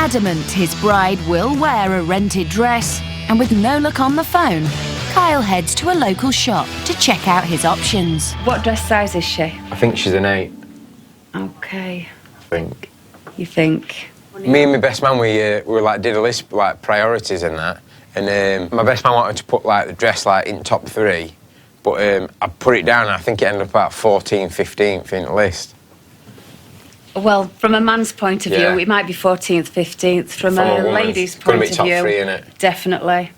Adamant his bride will wear a rented dress, and with no luck on the phone, Kyle heads to a local shop to check out his options. What dress size is she? I think she's an 8. Okay. I think. You think? Me and my best man, we did a list, like, priorities and that. And my best man wanted to put, like, the dress, like, in top 3. But I put it down and I think it ended up about 14th, 15th in the list. Well, from a man's point of view, it might be 14th, 15th. From a lady's point of view, top 3, innit? Definitely.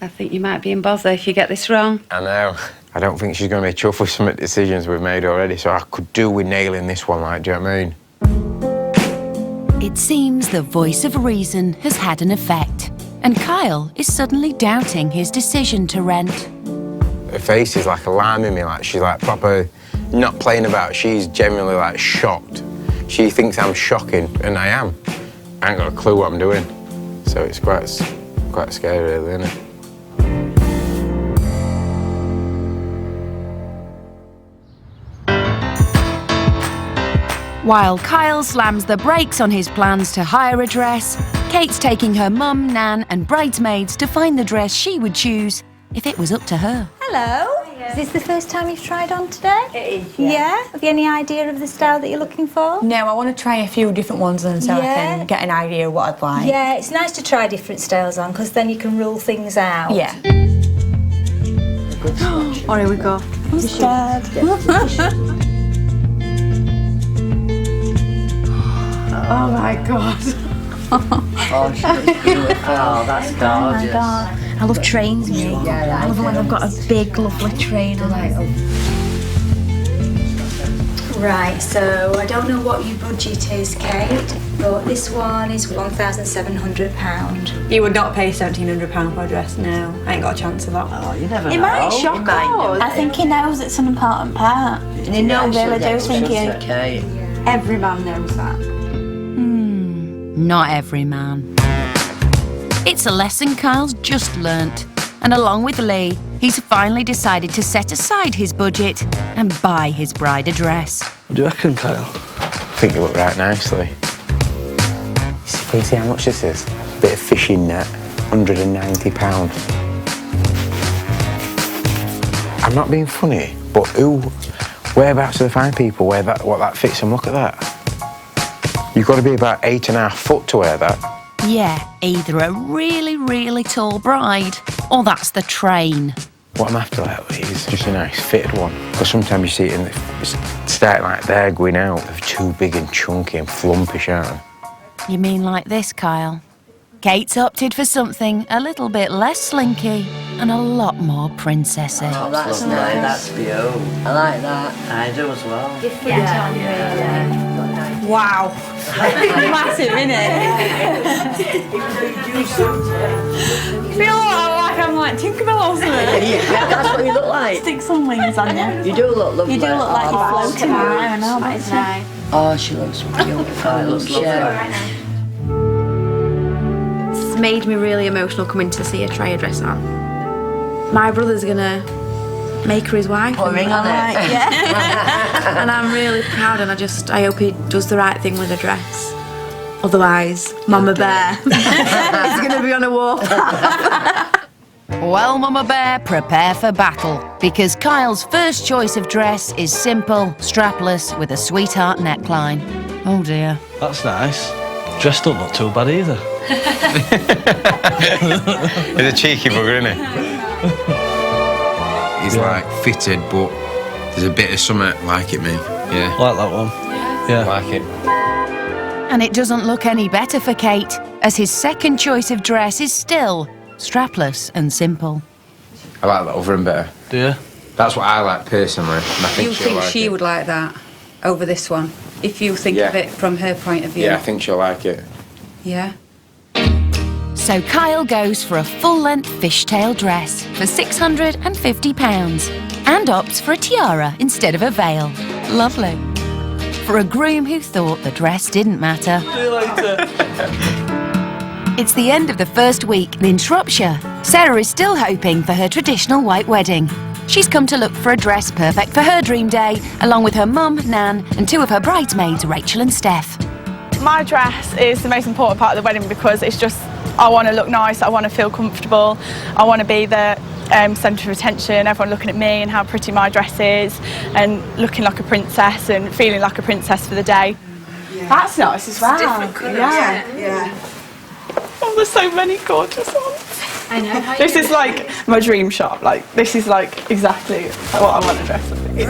I think you might be in bother if you get this wrong. I know. I don't think she's going to be chuffed with some of the decisions we've made already, so I could do with nailing this one, like, do you know what I mean? It seems the voice of reason has had an effect, and Kyle is suddenly doubting his decision to rent. Her face is, like, alarming me, like, she's, like, proper not playing about. She's genuinely, like, shocked. She thinks I'm shocking, and I am. I ain't got a clue what I'm doing. So it's quite scary, really, isn't it? While Kyle slams the brakes on his plans to hire a dress, Kate's taking her mum, nan and bridesmaids to find the dress she would choose if it was up to her. Hello. Is this the first time you've tried on today? It is, yeah. Have you any idea of the style that you're looking for? No, I want to try a few different ones and so I can get an idea of what I'd like. Yeah, it's nice to try different styles on because then you can rule things out. Yeah. Oh, here we go. I'm scared. Oh my God. Oh, she's beautiful. Oh, that's gorgeous. Oh my God. I love trains, me. Yeah, I love it when they've got a big, lovely train on it. Right, so I don't know what your budget is, Kate, but this one is £1,700. You would not pay £1,700 for a dress, no. I ain't got a chance of that. Oh, you never know. It might shock us. I think he knows it's an important part. And you know, really do think you. Kate. Every man knows that. Not every man. It's a lesson Kyle's just learnt, and along with Lee, he's finally decided to set aside his budget and buy his bride a dress. What do you reckon, Kyle? I think you look right nicely. Can you see how much this is? A bit of fishing net, £190. I'm not being funny, but whereabouts do they find people what that fits them? Look at that. You've got to be about 8.5 foot to wear that. Yeah, either a really, really tall bride, or that's the train. What I'm after, like, is just a nice fitted one. Because sometimes you see it and it's starting like they're going out. They're too big and chunky and flumpish, aren't they? You mean like this, Kyle? Kate's opted for something a little bit less slinky and a lot more princessy. Oh, that's nice. That's beautiful. I like that. I do as well. Wow. Massive, innit? You feel like I'm like Tinkerbell or something. Yeah, that's what you look like. Stick some wings on you. You do look lovely. You do look like you're floating around. That is nice. Oh, she looks beautiful. It looks lovely. It's made me really emotional coming to see her try a dress on. My brother's gonna make her his wife. Put a ring on it. Yeah. And I'm really proud, and I hope he does the right thing with the dress. Otherwise, Mama Bear is gonna be on a warpath. Well, Mama Bear, prepare for battle, because Kyle's first choice of dress is simple, strapless, with a sweetheart neckline. Oh dear. That's nice. Dress don't look too bad either. He's a cheeky bugger, isn't he? He's like fitted, but there's a bit of something like it, me. Yeah. Like that one. Yeah. Like it. And it doesn't look any better for Kate, as his second choice of dress is still strapless and simple. I like that other one better. Do you? That's what I like personally. And I think You think like she it. would like that over this one, if you think of it from her point of view? Yeah, I think she'll like it. Yeah. So Kyle goes for a full-length fishtail dress for £650 and opts for a tiara instead of a veil. Lovely. For a groom who thought the dress didn't matter. See you later. It's the end of the first week in Shropshire. Sarah is still hoping for her traditional white wedding. She's come to look for a dress perfect for her dream day, along with her mum, Nan, and 2 of her bridesmaids, Rachel and Steph. My dress is the most important part of the wedding because it's just, I want to look nice, I want to feel comfortable, I want to be the centre of attention, everyone looking at me and how pretty my dress is and looking like a princess and feeling like a princess for the day. Yeah. That's nice as well. Different colours. Yeah. Oh, there's so many gorgeous ones. I know. This is like my dream shop. Like, this is like exactly what I want to dress up in.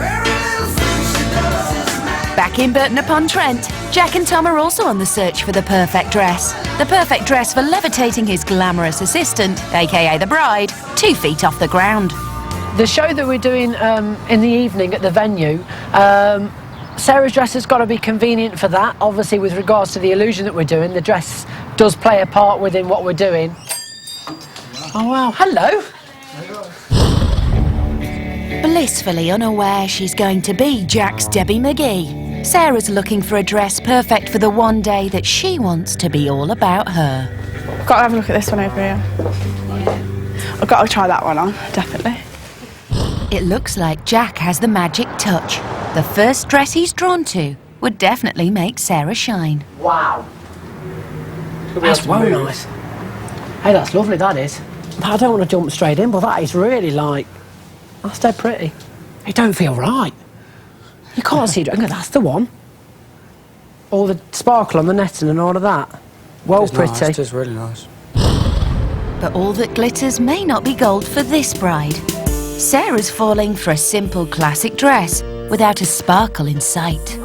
Back in Burton-upon-Trent, Jack and Tom are also on the search for the perfect dress. The perfect dress for levitating his glamorous assistant, aka the bride, 2 feet off the ground. The show that we're doing in the evening at the venue, Sarah's dress has got to be convenient for that. Obviously, with regards to the illusion that we're doing, the dress does play a part within what we're doing. Oh, wow. Hello. Blissfully unaware she's going to be Jack's Debbie McGee, Sarah's looking for a dress perfect for the one day that she wants to be all about her. I've got to have a look at this one over here. I've got to try that one on, definitely. It looks like Jack has the magic touch. The first dress he's drawn to would definitely make Sarah shine. Wow. That's well nice. Hey, that's lovely, that is. I don't want to jump straight in, but that is really like... That's dead pretty. It don't feel right. You can't see it. That's the one. All the sparkle on the netting and all of that. Well, pretty. Nice. It is really nice. But all that glitters may not be gold for this bride. Sarah's falling for a simple classic dress without a sparkle in sight.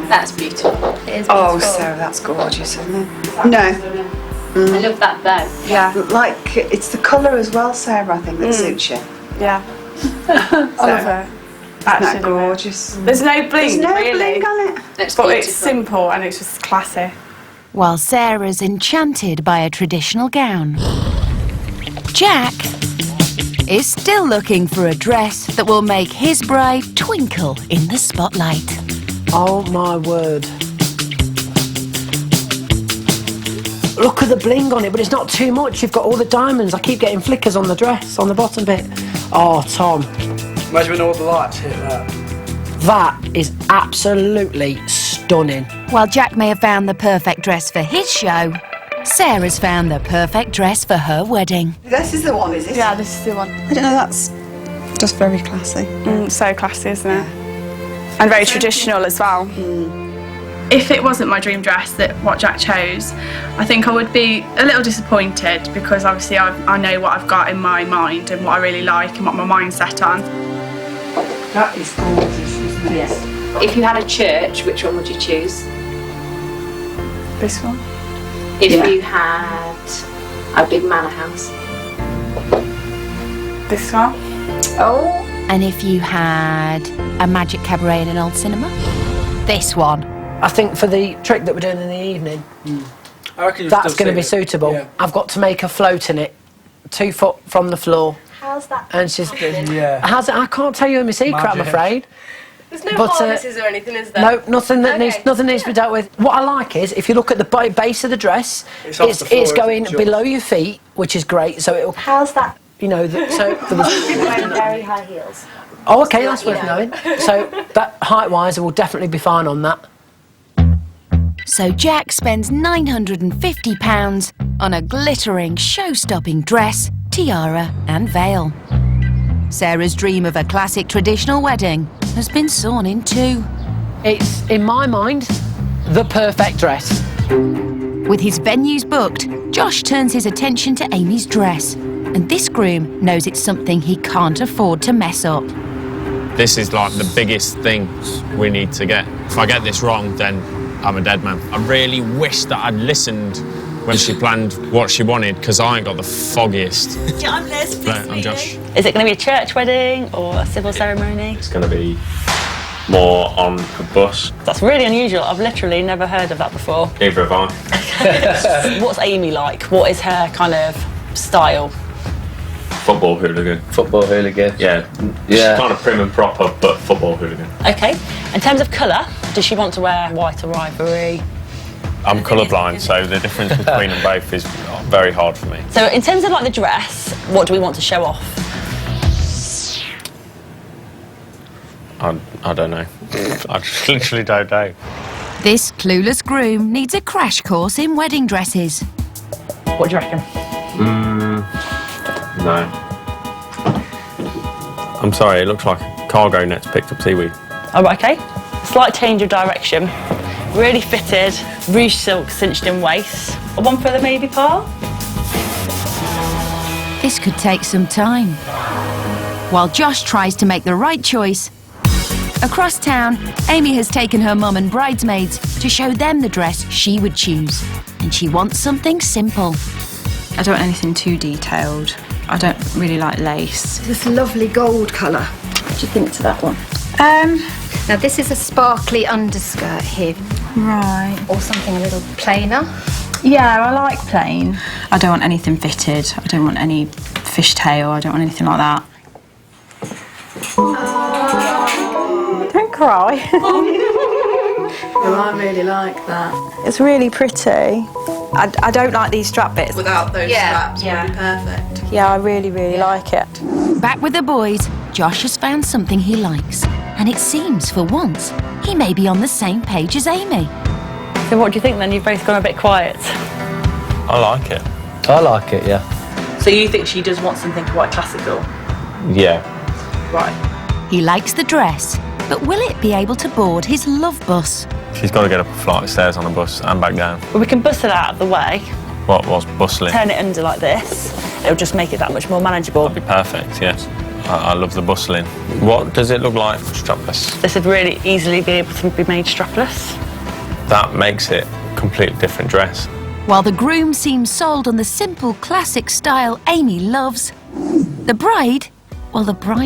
That's beautiful. It is beautiful. Oh, Sarah, that's gorgeous, isn't it? No. I love that though. Yeah. Like, it's the colour as well, Sarah, I think, that suits you. Yeah. I love it. Isn't that gorgeous? There's no bling, There's no really. bling on it. But it's simple and it's just classy. While Sarah's enchanted by a traditional gown, Jack is still looking for a dress that will make his bride twinkle in the spotlight. Oh, my word. Look at the bling on it, but it's not too much. You've got all the diamonds. I keep getting flickers on the dress, on the bottom bit. Oh, Tom. Imagine when all the lights hit that. That is absolutely stunning. While Jack may have found the perfect dress for his show, Sarah's found the perfect dress for her wedding. This is the one, is it? Yeah, this is the one. I don't know, that's just very classy. So classy, isn't it? And very traditional as well. If it wasn't my dream dress, what Jack chose, I think I would be a little disappointed because obviously I know what I've got in my mind and what I really like and what my mind's set on. That is gorgeous, isn't it? Yes. If you had a church, which one would you choose? This one. If you had a big manor house? This one. Oh. And if you had a magic cabaret in an old cinema? This one. I think for the trick that we're doing in the evening, I reckon that's going to be suitable. Yeah. I've got to make her float in it, 2 foot from the floor. How's that? And she's... Yeah. I can't tell you my secret, I'm afraid. There's no harnesses or anything, is there? No, nothing that needs to be dealt with. What I like is, if you look at the base of the dress, it's going below your feet, which is great. So it'll. How's that? You know, so there was. Wearing very high heels. Oh, okay, that's worth knowing. So that height-wise, will definitely be fine on that. So Jack spends £950 on a glittering, show-stopping dress, tiara and veil. Sarah's dream of a classic traditional wedding has been sawn in two. It's, in my mind, the perfect dress. With his venues booked, Josh turns his attention to Amy's dress. And this groom knows it's something he can't afford to mess up. This is like the biggest thing we need to get. If I get this wrong, then I'm a dead man. I really wish that I'd listened when she planned what she wanted, because I ain't got the foggiest. I'm Les. No, I'm Josh. Is it going to be a church wedding or a civil ceremony? It's going to be more on a bus. That's really unusual. I've literally never heard of that before. Neither have I. What's Amy like? What is her kind of style? Football hooligan. Football hooligan. Yeah. She's kind of prim and proper, but football hooligan. Okay. In terms of colour, does she want to wear white or ivory? I'm colourblind, so the difference between them both is very hard for me. So in terms of like the dress, what do we want to show off? I don't know. I just literally don't know. This clueless groom needs a crash course in wedding dresses. What do you reckon? No. I'm sorry, it looks like a cargo net's picked up seaweed. Oh, okay. Slight change of direction. Really fitted, ruche silk cinched in waist. One for the maybe part. This could take some time. While Josh tries to make the right choice, across town, Amy has taken her mum and bridesmaids to show them the dress she would choose. And she wants something simple. I don't want anything too detailed. I don't really like lace. This lovely gold colour. What do you think to that one? Now this is a sparkly underskirt here. Right. Or something a little plainer. Yeah, I like plain. I don't want anything fitted. I don't want any fishtail. I don't want anything like that. Don't cry. Well, I really like that. It's really pretty. I don't like these strap bits. Without those straps, yeah. Really perfect. Yeah, I really like it. Back with the boys, Josh has found something he likes. And it seems, for once, he may be on the same page as Amy. So what do you think then? You've both gone a bit quiet. I like it. I like it, yeah. So you think she does want something quite classical? Yeah. Right. He likes the dress, but will it be able to board his love bus? She's got to get up a flight of stairs on the bus and back down. Well, we can bust it out of the way. What was bustling? Turn it under like this. It'll just make it that much more manageable. That'd be perfect, yes. I love the bustling. What does it look like strapless? This would really easily be able to be made strapless. That makes it a completely different dress. While the groom seems sold on the simple, classic style Amy loves, the bride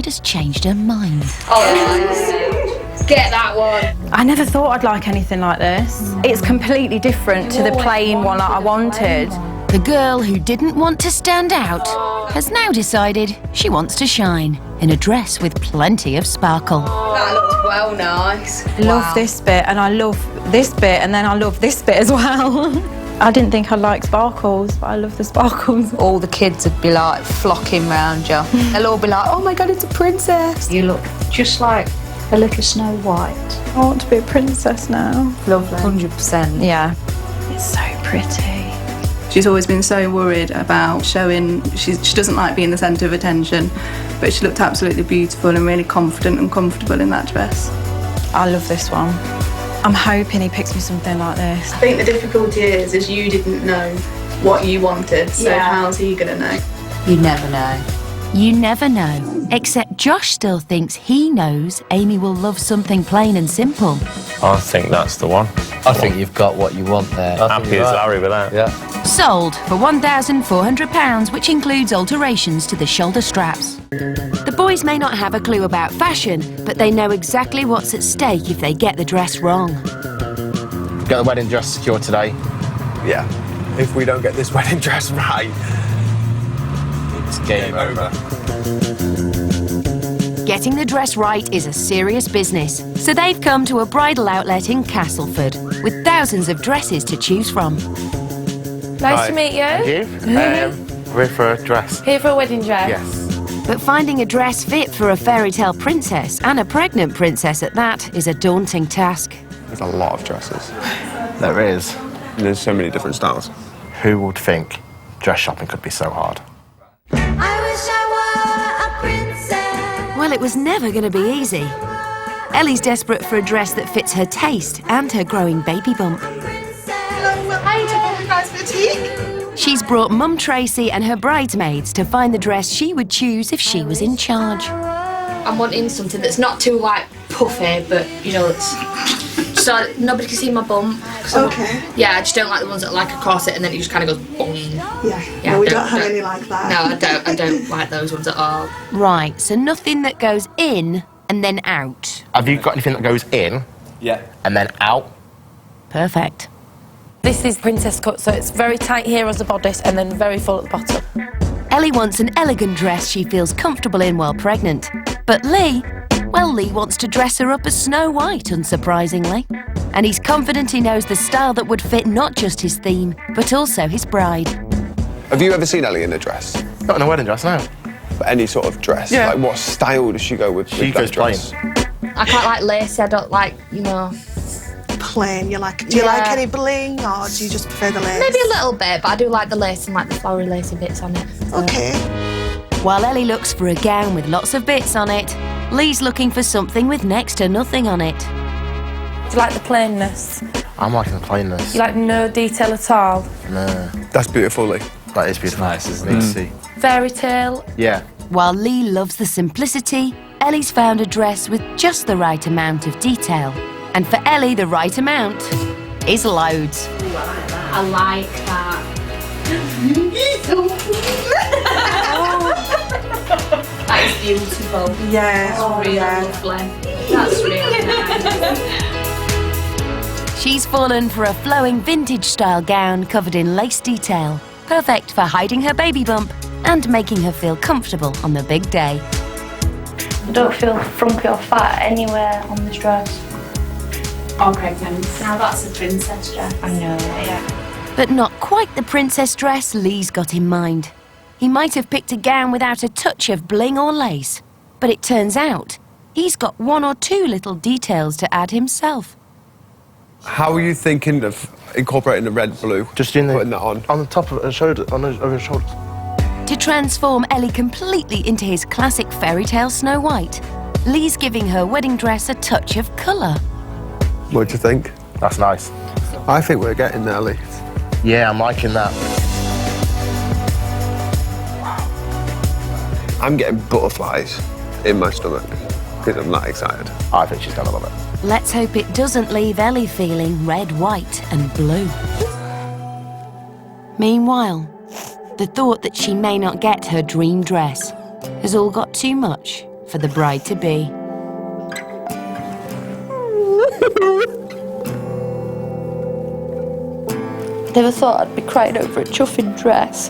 has changed her mind. Oh, get that one. I never thought I'd like anything like this. It's completely different to the plain one that I wanted. The girl who didn't want to stand out has now decided she wants to shine in a dress with plenty of sparkle. That looks well nice. I love this bit, and I love this bit, and then I love this bit as well. I didn't think I'd like sparkles, but I love the sparkles. All the kids would be like flocking round you. They'll all be like, oh my God, it's a princess. You look just like a little Snow White. I want to be a princess now. Lovely. 100%. Yeah. It's so pretty. She's always been so worried about showing, she doesn't like being the centre of attention, but she looked absolutely beautiful and really confident and comfortable in that dress. I love this one. I'm hoping he picks me something like this. I think the difficulty is you didn't know what you wanted, so how's he going to know? You never know. You never know. Except Josh still thinks he knows Amy will love something plain and simple. I think that's the one. I think you've got what you want there. Happy as Larry with that. Yeah. Sold for £1,400, which includes alterations to the shoulder straps. The boys may not have a clue about fashion, but they know exactly what's at stake if they get the dress wrong. Get the wedding dress secured today. Yeah. If we don't get this wedding dress right, it's game over. Getting the dress right is a serious business, so they've come to a bridal outlet in Castleford with thousands of dresses to choose from. Nice to meet you. Thank you. We're here for a dress. Here for a wedding dress? Yes. But finding a dress fit for a fairy tale princess, and a pregnant princess at that, is a daunting task. There's a lot of dresses. There is. There's so many different styles. Who would think dress shopping could be so hard? Well, it was never going to be easy. Ellie's desperate for a dress that fits her taste and her growing baby bump. She's brought Mum Tracy and her bridesmaids to find the dress she would choose if she was in charge. I'm wanting something that's not too like puffy, but you know, it's so nobody can see my bum. Okay. Yeah, I just don't like the ones that are like a corset and then it just kind of goes boom. Yeah. No, we don't have any like that. No, I don't like those ones at all. Right, so nothing that goes in and then out. Have you got anything that goes in? Yeah. And then out? Perfect. This is princess cut, so it's very tight here as a bodice and then very full at the bottom. Ellie wants an elegant dress she feels comfortable in while pregnant. But Lee wants to dress her up as Snow White, unsurprisingly. And he's confident he knows the style that would fit not just his theme, but also his bride. Have you ever seen Ellie in a dress? Not in a wedding dress, no. But any sort of dress? Yeah. Like, what style does she go with? She goes plain. I quite like lacy. I don't like, you know, plain? Do you like any bling, or do you just prefer the lace? Maybe a little bit, but I do like the lace and like the flowery lacy bits on it. So. Okay. While Ellie looks for a gown with lots of bits on it, Lee's looking for something with next to nothing on it. Do you like the plainness? I'm liking the plainness. You like no detail at all? No. That's beautiful, Lee. That is beautiful. Nice, isn't it? To see. Fairy tale? Yeah. While Lee loves the simplicity, Ellie's found a dress with just the right amount of detail. And for Ellie, the right amount is loads. I like that. That is beautiful. Yeah. That's really lovely. That's really nice. She's fallen for a flowing vintage-style gown covered in lace detail, perfect for hiding her baby bump and making her feel comfortable on the big day. I don't feel frumpy or fat anywhere on this dress. Or pregnant. Now that's a princess dress. I know, yeah. But not quite the princess dress Lee's got in mind. He might have picked a gown without a touch of bling or lace, but it turns out he's got one or two little details to add himself. How are you thinking of incorporating the red blue? Just in putting that on the top of her shoulder, over her shoulders. To transform Ellie completely into his classic fairy tale Snow White, Lee's giving her wedding dress a touch of colour. What do you think? That's nice. I think we're getting there, Lee. Yeah, I'm liking that. I'm getting butterflies in my stomach because I'm that excited. I think she's gonna love it. Let's hope it doesn't leave Ellie feeling red, white and blue. Meanwhile, the thought that she may not get her dream dress has all got too much for the bride-to-be. Never thought I'd be crying over a chuffing dress.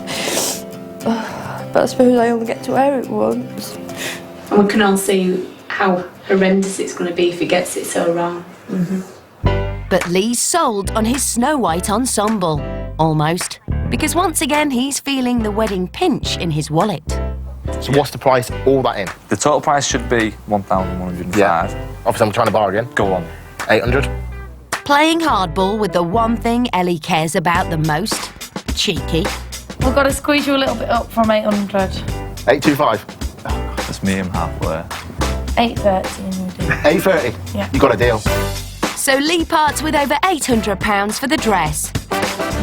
But I suppose I only get to wear it once. And we can all see how horrendous it's going to be if he gets it so wrong. But Lee's sold on his Snow White ensemble. Almost. Because once again, he's feeling the wedding pinch in his wallet. So what's the price, all that in? The total price should be £1,105. Yeah. Obviously, I'm trying to bargain. Go on. 800? Playing hardball with the one thing Ellie cares about the most. Cheeky. We've got to squeeze you a little bit up from 800. 825? That's me, I'm halfway. 830. 830? Yeah. You got a deal. So Lee parts with over £800 for the dress.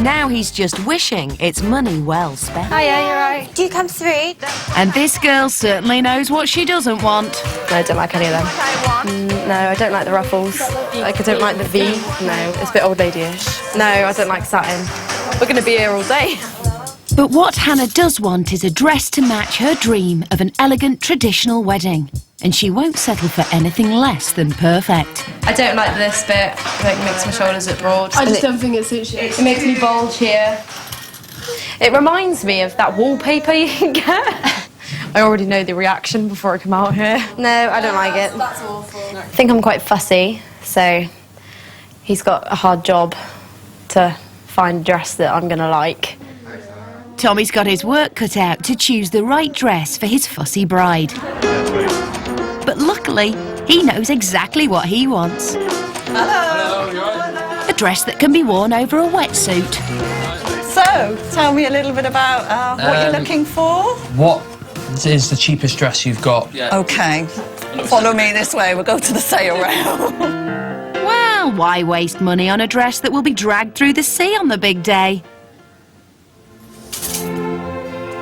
Now he's just wishing it's money well spent. Hiya, you're right. Do you come through? And this girl certainly knows what she doesn't want. No, I don't like any of them. No, I don't like the ruffles. Like, I don't like the V. No, it's a bit old lady-ish. No, I don't like satin. We're going to be here all day. But what Hannah does want is a dress to match her dream of an elegant traditional wedding. And she won't settle for anything less than perfect. I don't like this bit. I think it makes my shoulders look broad. I just don't think it suits you. It makes me bulge here. It reminds me of that wallpaper you can get. I already know the reaction before I come out here. No, I don't like it. That's awful. I think I'm quite fussy, so he's got a hard job to find a dress that I'm going to like. Tommy's got his work cut out to choose the right dress for his fussy bride. But luckily, he knows exactly what he wants. Hello. A dress that can be worn over a wetsuit. So, tell me a little bit about what you're looking for. What is the cheapest dress you've got? Okay, follow me this way, we'll go to the sale rail. Well, why waste money on a dress that will be dragged through the sea on the big day?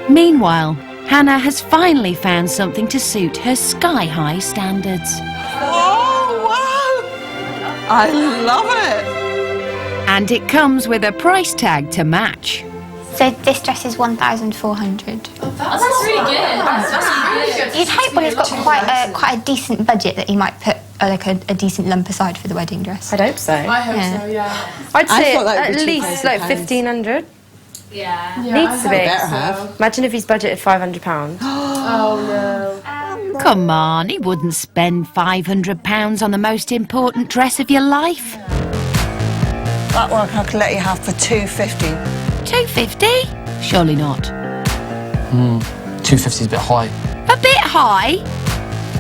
Meanwhile, Hannah has finally found something to suit her sky-high standards. Oh, wow! I love it! And it comes with a price tag to match. So this dress is 1,400. That's really good. That's really good. You'd hope when he's got quite a decent budget that he might put a decent lump aside for the wedding dress. I'd hope so. I hope so, yeah. I'd say thought that would at be least like 1,500. Yeah. Needs to be. Better have. Imagine if he's budgeted £500. Oh no. Come on, he wouldn't spend £500 on the most important dress of your life. That one I could let you have for £250. £250? Surely not. 250 is a bit high. A bit high?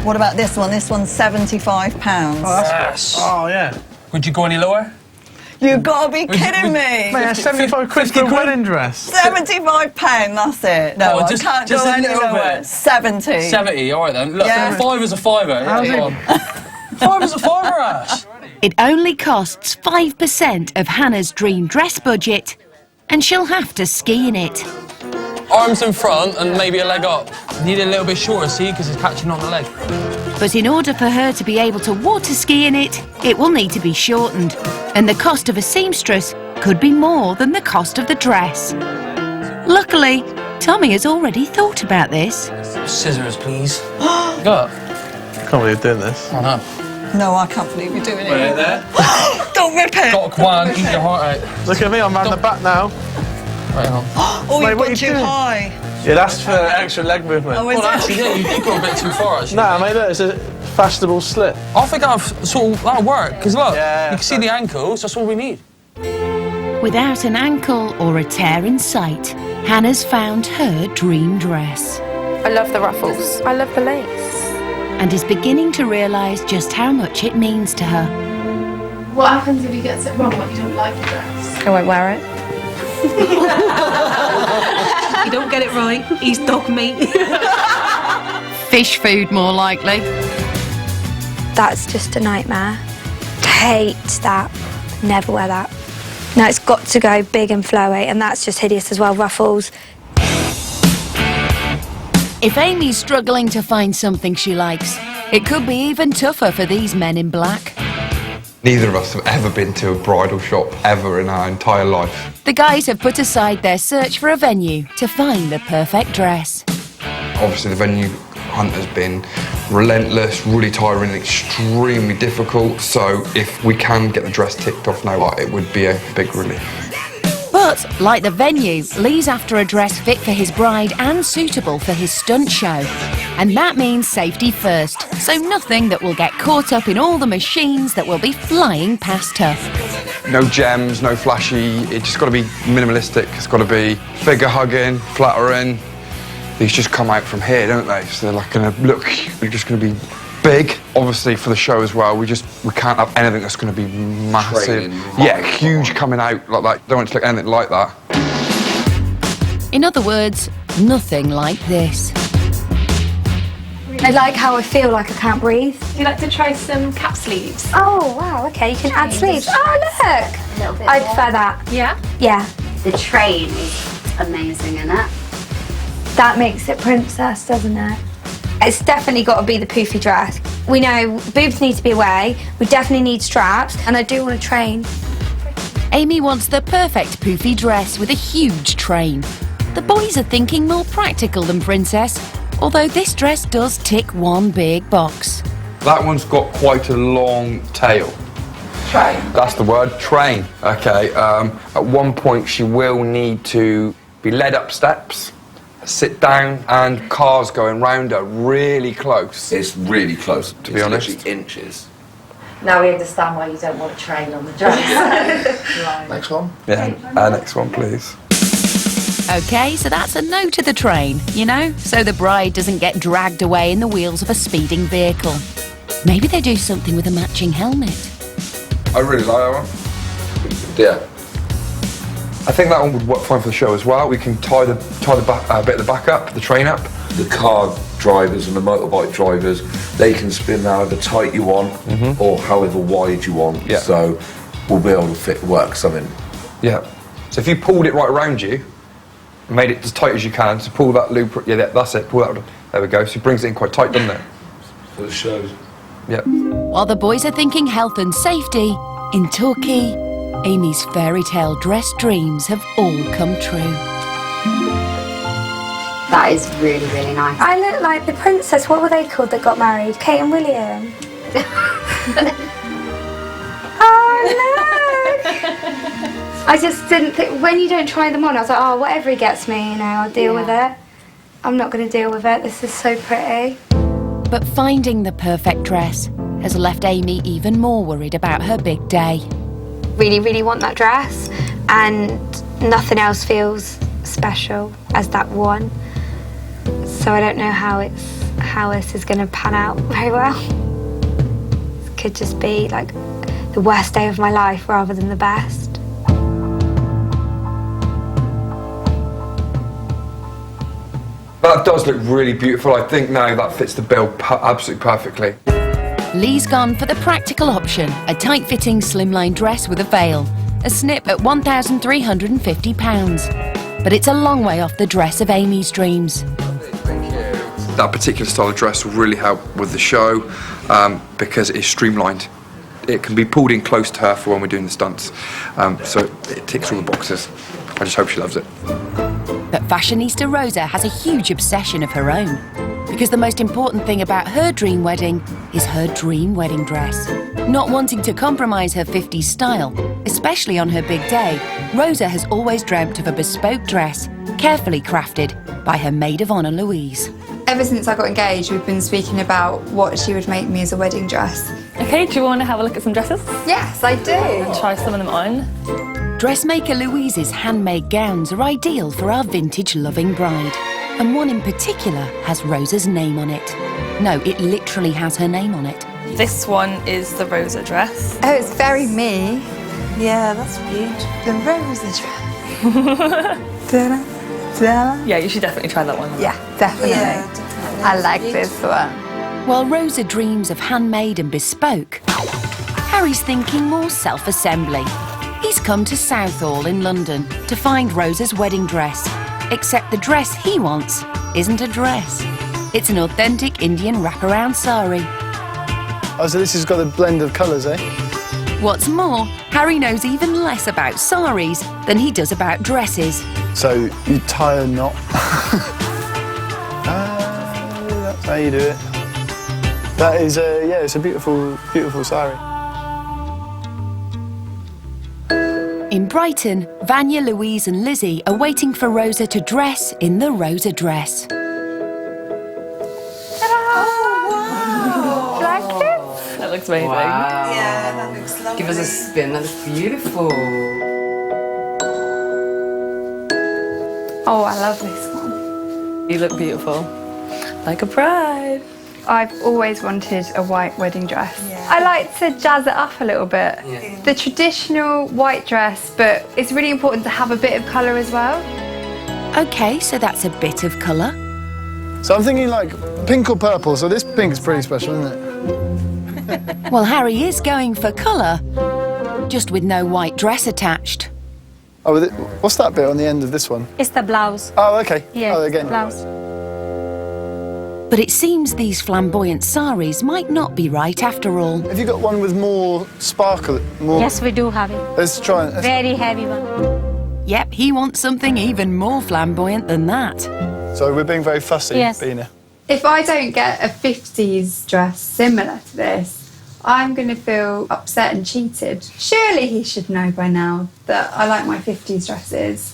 What about this one? This one's £75. Yes. Oh, yeah. Would you go any lower? You've got to be kidding me. Mate, 75 quid for a wedding dress. £75, that's it. No, I can't go any lower. 70. 70, all right then. Look, Yeah. 5 is a fiver. How's Yeah, it? 5 is a fiver, Ash. It only costs 5% of Hannah's dream dress budget, and she'll have to ski in it. Arms in front and maybe a leg up. Need it a little bit shorter, see, because it's catching on the leg. But in order for her to be able to water ski in it, it will need to be shortened, and the cost of a seamstress could be more than the cost of the dress. Luckily, Tommy has already thought about this. Scissors, please. Go. Can't believe you're doing this. I know. No, I can't believe you're doing it. Wait there. Don't rip it. Got one, eat your heart out. Look at me, I'm round the back now. Right on. Oh, Mate, you've what got you too doing? high. Yeah, that's for extra leg movement. Oh, is Well, it? actually, yeah, you did go a bit too far, actually. Nah, mate, look, it's a fashionable slip. I think that'll work, because look, you can see the ankles, that's all we need. Without an ankle or a tear in sight, Hannah's found her dream dress. I love the ruffles. I love the lace. And is beginning to realise just how much it means to her. What happens if he gets it wrong, like you don't like the dress? I won't wear it. You don't get it right, he's dog meat. Fish food, more likely. That's just a nightmare. Hate that. Never wear that. No, it's got to go big and flowy, and that's just hideous as well, ruffles. If Amy's struggling to find something she likes, it could be even tougher for these men in black. Neither of us have ever been to a bridal shop ever in our entire life. The guys have put aside their search for a venue to find the perfect dress. Obviously the venue hunt has been relentless, really tiring, extremely difficult. So if we can get the dress ticked off now, it would be a big relief. But, like the venue, Lee's after a dress fit for his bride and suitable for his stunt show. And that means safety first, so nothing that will get caught up in all the machines that will be flying past her. No gems, no flashy, it's just got to be minimalistic, it's got to be figure hugging, flattering. These just come out from here, don't they? So they're like going to look, they're just going to be big. Obviously for the show as well, we can't have anything that's going to be massive. Yeah, huge coming out like that. Don't want to look anything like that. In other words, nothing like this. I like how I feel like I can't breathe. Would you like to try some cap sleeves? Oh, wow, okay, you can add sleeves. Oh, look! A little bit I more. prefer that. Yeah? Yeah. The train is amazing, isn't it? That makes it princess, doesn't it? It's definitely got to be the poofy dress. We know boobs need to be away, we definitely need straps, and I do want to train. Amy wants the perfect poofy dress with a huge train. The boys are thinking more practical than princess, although this dress does tick one big box. That one's got quite a long tail. Train. That's the word, train. Okay, at one point she will need to be led up steps, sit down, and cars going round her really close. It's really close, to be honest. Literally inches. Now we understand why you don't want a train on the dress. Right. Next one? Yeah, next one, please. OK, so that's a no to the train, you know, so the bride doesn't get dragged away in the wheels of a speeding vehicle. Maybe they do something with a matching helmet. I really like that one. Yeah. I think that one would work fine for the show as well. We can tie the bit of the back up, the train up. The car drivers and the motorbike drivers, they can spin however tight you want or however wide you want. Yeah. So we'll be able to work something. Yeah. So if you pulled it right around you, made it as tight as you can, so pull that loop, yeah, that's it, pull that, there we go. So it brings it in quite tight, doesn't it? For the shows. Yep. While the boys are thinking health and safety, in Turkey, Amy's fairy tale dress dreams have all come true. That is really, really nice. I look like the princess. What were they called that got married? Kate and William. Oh, look! I just didn't think, when you don't try them on, I was like, oh, whatever he gets me, you know, I'll deal with it. I'm not going to deal with it. This is so pretty. But finding the perfect dress has left Amy even more worried about her big day. Really, really want that dress, and nothing else feels special as that one. So I don't know how this is going to pan out very well. It could just be like the worst day of my life rather than the best. That does look really beautiful. I think now that fits the bill absolutely perfectly. Lee's gone for the practical option, a tight-fitting slimline dress with a veil, a snip at £1,350. But it's a long way off the dress of Amy's dreams. That particular style of dress will really help with the show because it is streamlined. It can be pulled in close to her for when we're doing the stunts. So it ticks all the boxes. I just hope she loves it. But fashionista Rosa has a huge obsession of her own, because the most important thing about her dream wedding is her dream wedding dress. Not wanting to compromise her 50s style, especially on her big day, Rosa has always dreamt of a bespoke dress, carefully crafted by her maid of honour Louise. Ever since I got engaged, we've been speaking about what she would make me as a wedding dress. Okay, do you want to have a look at some dresses? Yes, I do. And try some of them on. Dressmaker Louise's handmade gowns are ideal for our vintage-loving bride. And one in particular has Rosa's name on it. No, it literally has her name on it. This one is the Rosa dress. Oh, it's very me. Yeah, that's beautiful. The Rosa dress. Yeah, you should definitely try that one. Yeah, definitely. Yeah, definitely. I like this one. While Rosa dreams of handmade and bespoke, Harry's thinking more self-assembly. He's come to Southall in London to find Rosa's wedding dress. Except the dress he wants isn't a dress. It's an authentic Indian wraparound sari. Oh, so this has got a blend of colours, eh? What's more, Harry knows even less about saris than he does about dresses. So you tie a knot. That's how you do it. That is, yeah, it's a beautiful, beautiful sari. In Brighton, Vanya, Louise and Lizzie are waiting for Rosa to dress in the Rosa dress. Oh, wow. Like it? That looks amazing. Wow. Yeah, that looks lovely. Give us a spin, that looks beautiful. Oh, I love this one. You look beautiful. Like a bride. I've always wanted a white wedding dress. Yeah. I like to jazz it up a little bit. Yeah. The traditional white dress, but it's really important to have a bit of colour as well. OK, so that's a bit of colour. So I'm thinking like pink or purple, so this pink's pretty special, isn't it? Well, Harry is going for colour, just with no white dress attached. Oh, what's that bit on the end of this one? It's the blouse. Oh, OK. Yeah, oh, again. blouse. But it seems these flamboyant saris might not be right after all. Have you got one with more sparkle? More... Yes, we do have it. Let's try it. Very heavy one. Yep, he wants something even more flamboyant than that. So we're being very fussy, yes. Bina. If I don't get a 50s dress similar to this, I'm going to feel upset and cheated. Surely he should know by now that I like my 50s dresses.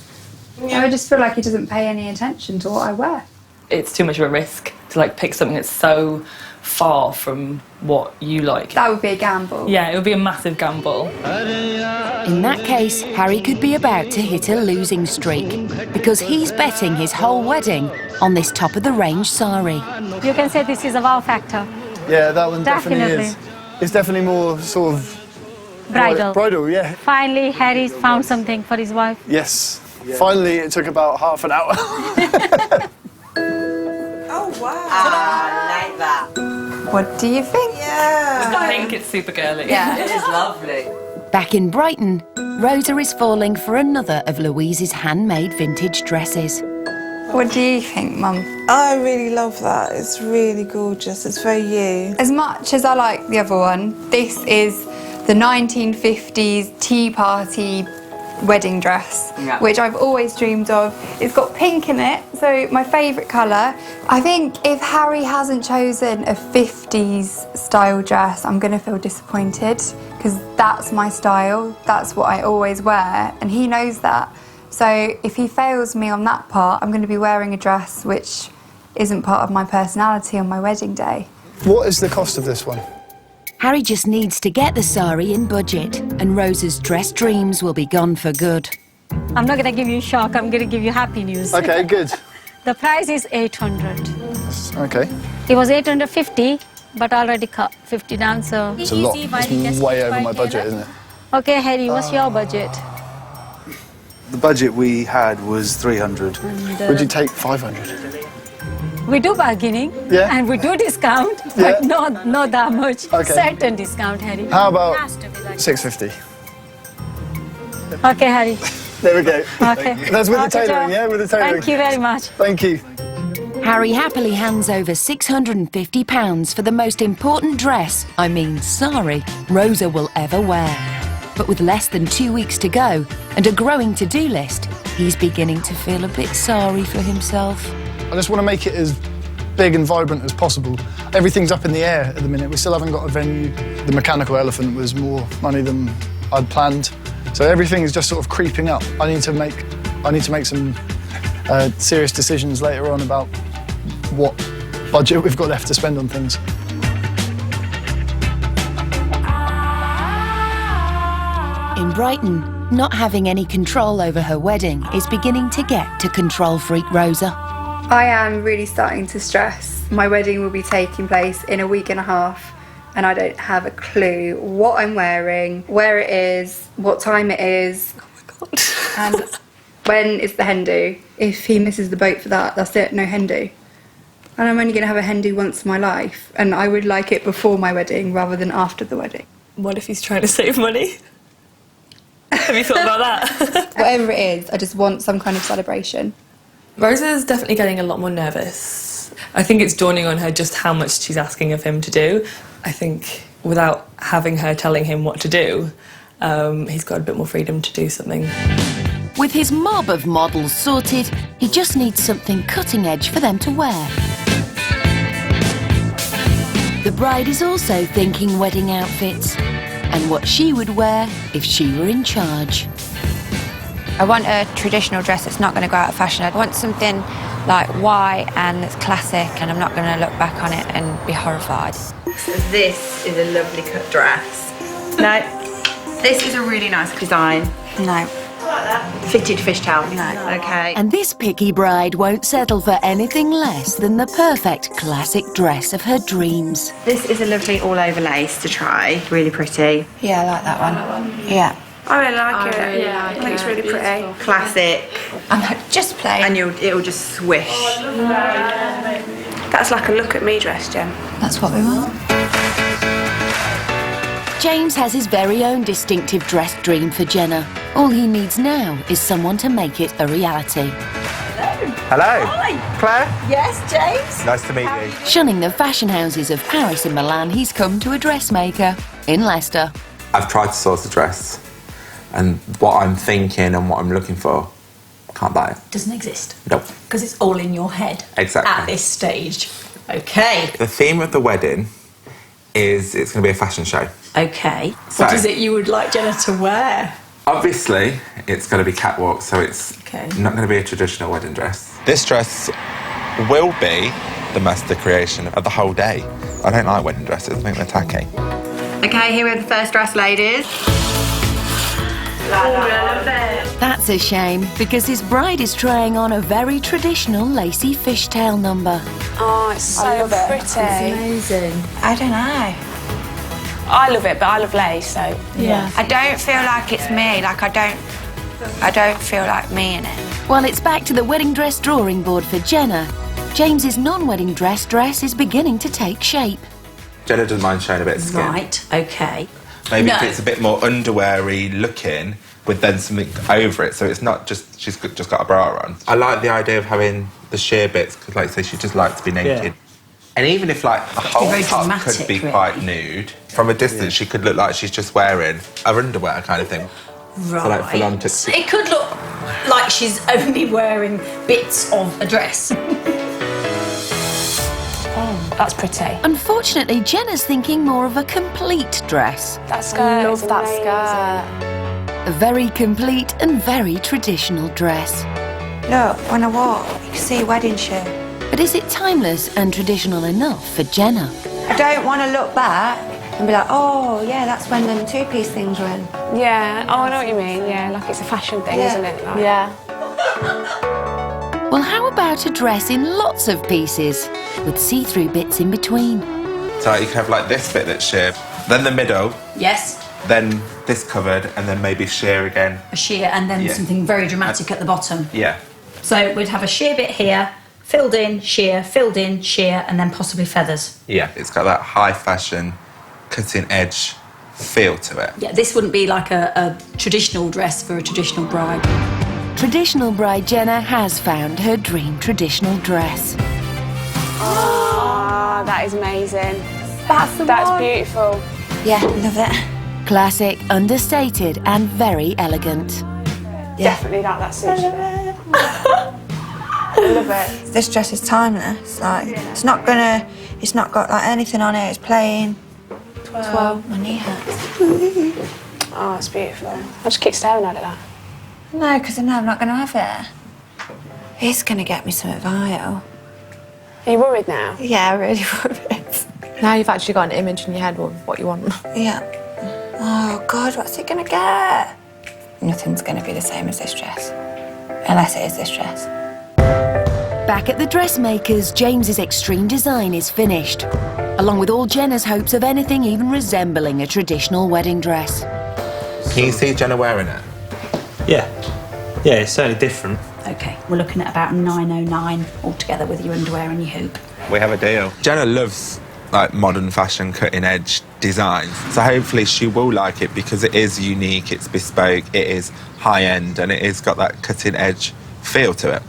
Yeah. I just feel like he doesn't pay any attention to what I wear. It's too much of a risk to like pick something that's so far from what you like. That would be a gamble. Yeah, it would be a massive gamble. In that case, Harry could be about to hit a losing streak because he's betting his whole wedding on this top-of-the-range sari. You can say this is a wow factor. Yeah, that one definitely is. It's definitely more sort of... Bridal. Bridal, yeah. Finally, Harry's found something for his wife. Yes. Yeah. Finally, it took about half an hour. Oh, wow. I like that. What do you think? Yeah. I think it's super girly. Yeah, it is lovely. Back in Brighton, Rosa is falling for another of Louise's handmade vintage dresses. What do you think, Mum? I really love that. It's really gorgeous. It's very you. As much as I like the other one, this is the 1950s tea party wedding dress, which I've always dreamed of. It's got pink in it, so my favourite colour. I think if Harry hasn't chosen a 50s style dress, I'm going to feel disappointed because that's my style, that's what I always wear, and he knows that. So if he fails me on that part, I'm going to be wearing a dress which isn't part of my personality on my wedding day. What is the cost of this one? Harry just needs to get the sari in budget, and Rosa's dress dreams will be gone for good. I'm not going to give you a shock, I'm going to give you happy news. OK, good. The price is 800. OK. It was 850, but I already cut 50 down, so... It's a lot. It's way over my budget, isn't it? Okay, Harry, what's your budget? The budget we had was 300. Would you take 500? We do bargaining, Yeah. and we do discount, but not that much. Okay. Certain discount, Harry. How about 650? Okay, Harry. There we go. Okay. That's with the Okay, tailoring, Joe. yeah? With the tailoring. Thank you very much. Thank you. Harry happily hands over £650 for the most important dress, I mean sari, Rosa will ever wear. But with less than 2 weeks to go and a growing to-do list, he's beginning to feel a bit sorry for himself. I just want to make it as big and vibrant as possible. Everything's up in the air at the minute. We still haven't got a venue. The mechanical elephant was more money than I'd planned. So everything is just sort of creeping up. I need to make some serious decisions later on about what budget we've got left to spend on things. In Brighton, not having any control over her wedding is beginning to get to control freak Rosa. I am really starting to stress. My wedding will be taking place in a week and a half, and I don't have a clue what I'm wearing, where it is, what time it is. Oh my God. And when is the hen do? If he misses the boat for that, that's it, no hen do. And I'm only going to have a hen do once in my life, and I would like it before my wedding rather than after the wedding. What if he's trying to save money? Have you thought about that? Whatever it is, I just want some kind of celebration. Rosa's definitely getting a lot more nervous. I think it's dawning on her just how much she's asking of him to do. I think without having her telling him what to do, he's got a bit more freedom to do something. With his mob of models sorted, he just needs something cutting edge for them to wear. The bride is also thinking wedding outfits and what she would wear if she were in charge. I want a traditional dress that's not going to go out of fashion. I want something like white and that's classic, and I'm not going to look back on it and be horrified. So this is a lovely cut dress. No. This is a really nice design. No. Fitted fishtail. No. Okay. And this picky bride won't settle for anything less than the perfect classic dress of her dreams. This is a lovely all-over lace to try. Really pretty. Yeah, I like that one. Yeah. I really like it. I think it's really pretty. Classic. And just plain. And it'll just swish. That's like a look at me dress, Jen. That's what we want. James has his very own distinctive dress dream for Jenna. All he needs now is someone to make it a reality. Hello. Hi. Claire? Yes, James? Nice to meet you. Shunning the fashion houses of Paris and Milan, he's come to a dressmaker in Leicester. I've tried to source a dress, and what I'm thinking and what I'm looking for, can't buy it. Doesn't exist. Nope. Because it's all in your head. Exactly. At this stage. Okay. The theme of the wedding is it's going to be a fashion show. Okay. So, what is it you would like Jenna to wear? Obviously, it's going to be catwalk, so it's not going to be a traditional wedding dress. This dress will be the master creation of the whole day. I don't like wedding dresses, I think they're tacky. Okay, here are the first dress ladies. That's a shame, because his bride is trying on a very traditional lacy fishtail number. Oh, it's so pretty. It's amazing. I don't know. I love it, but I love lace, so yeah. I don't feel like it's me. Like I don't feel like me in it. While it's back to the wedding dress drawing board for Jenna, James's non-wedding dress is beginning to take shape. Jenna doesn't mind showing a bit of skin. Right, okay. Maybe if it's a bit more underwear-y looking, with then something over it, so it's not just she's just got a bra on. I like the idea of having the sheer bits, because like say she just likes to be naked. Yeah. And even if like the whole top could be quite nude, from a distance she could look like she's just wearing her underwear kind of thing. Right. So like full on tuxedo. It could look like she's only wearing bits of a dress. Oh, that's pretty. Unfortunately, Jenna's thinking more of a complete dress. That skirt. I love that skirt. A very complete and very traditional dress. Look, when I walk, you can see a wedding shoe. But is it timeless and traditional enough for Jenna? I don't want to look back and be like, oh, yeah, that's when the two-piece things were in. Yeah, oh, I know what you mean. Yeah, like it's a fashion thing, isn't it? Like, yeah. Well, how about a dress in lots of pieces, with see-through bits in between? So like, you can have like this bit that's sheer, then the middle, Yes, then this covered, and then maybe sheer again. a sheer and then Yeah. something very dramatic at the bottom. Yeah. So we'd have a sheer bit here, filled in, sheer, and then possibly feathers. Yeah. It's got that high fashion, cutting edge feel to it. Yeah, this wouldn't be like a traditional dress for a traditional bride. Traditional bride Jenna has found her dream traditional dress. Oh, that is amazing. That's the That's one. beautiful. Yeah, love it. Classic, understated and very elegant. Definitely that suits you. I love it. This dress is timeless. Like, it's not got like anything on it. It's plain. 12. My knee hurts. Oh, it's beautiful. I just keep staring at it. That. No, because I know I'm not going to have it. It's going to get me something vile. Are you worried now? Yeah, I'm really worried. Now you've actually got an image in your head of what you want. Yeah. Oh, God, what's he going to get? Nothing's going to be the same as this dress. Unless it is this dress. Back at the dressmakers, James's extreme design is finished, along with all Jenna's hopes of anything even resembling a traditional wedding dress. Can you see Jenna wearing it? Yeah. Yeah, it's certainly different. Okay, we're looking at about 909 altogether with your underwear and your hoop. We have a deal. Jenna loves like modern fashion, cutting edge designs. So hopefully she will like it because it is unique, it's bespoke, it is high end, and it has got that cutting edge feel to it.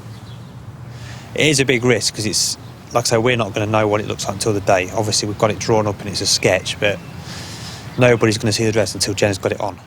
It is a big risk because it's, like I say, we're not going to know what it looks like until the day. Obviously, we've got it drawn up and it's a sketch, but nobody's going to see the dress until Jenna's got it on.